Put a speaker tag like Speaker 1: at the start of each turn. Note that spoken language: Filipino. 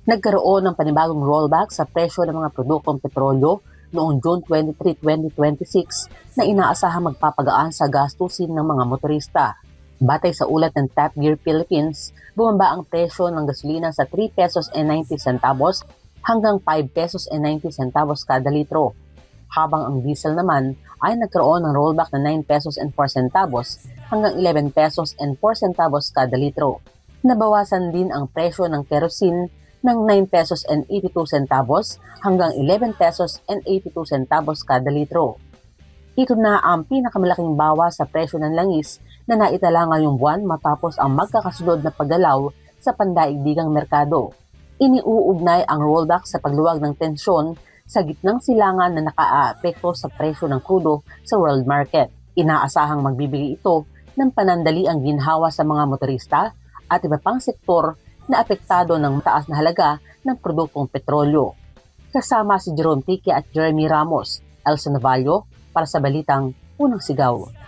Speaker 1: Nagkaroon ng panibagong rollback sa presyo ng mga produktong petrolyo noong June 23, 2026 na inaasahang magpapagaan sa gastusin ng mga motorista. Batay sa ulat ng Top Gear Philippines, bumaba ang presyo ng gasolina sa 3 pesos and 90 centavos hanggang 5 pesos and 90 centavos kada litro. Habang ang diesel naman ay nagkaroon ng rollback na 9 pesos and 4 centavos hanggang 11 pesos and 4 centavos kada litro. Nabawasan din ang presyo ng kerosene ng 9 pesos and 82 centavos hanggang 11 pesos and 82 centavos kada litro. Ito na ang pinakamalaking bawas sa presyo ng langis na naitala ngayong buwan matapos ang magkakasunod na paggalaw sa pandaigdigang merkado. Iniuugnay ang rollback sa pagluwag ng tensyon sa gitnang silangan na nakaapekto sa presyo ng krudo sa world market. Inaasahang magbibigay ito ng panandali ang ginhawa sa mga motorista at iba pang sektor na apektado ng mataas na halaga ng produktong petrolyo. Kasama si Jerome Tique at Jeremy Ramos, Elsa Navallo para sa Balitang Unang Sigaw.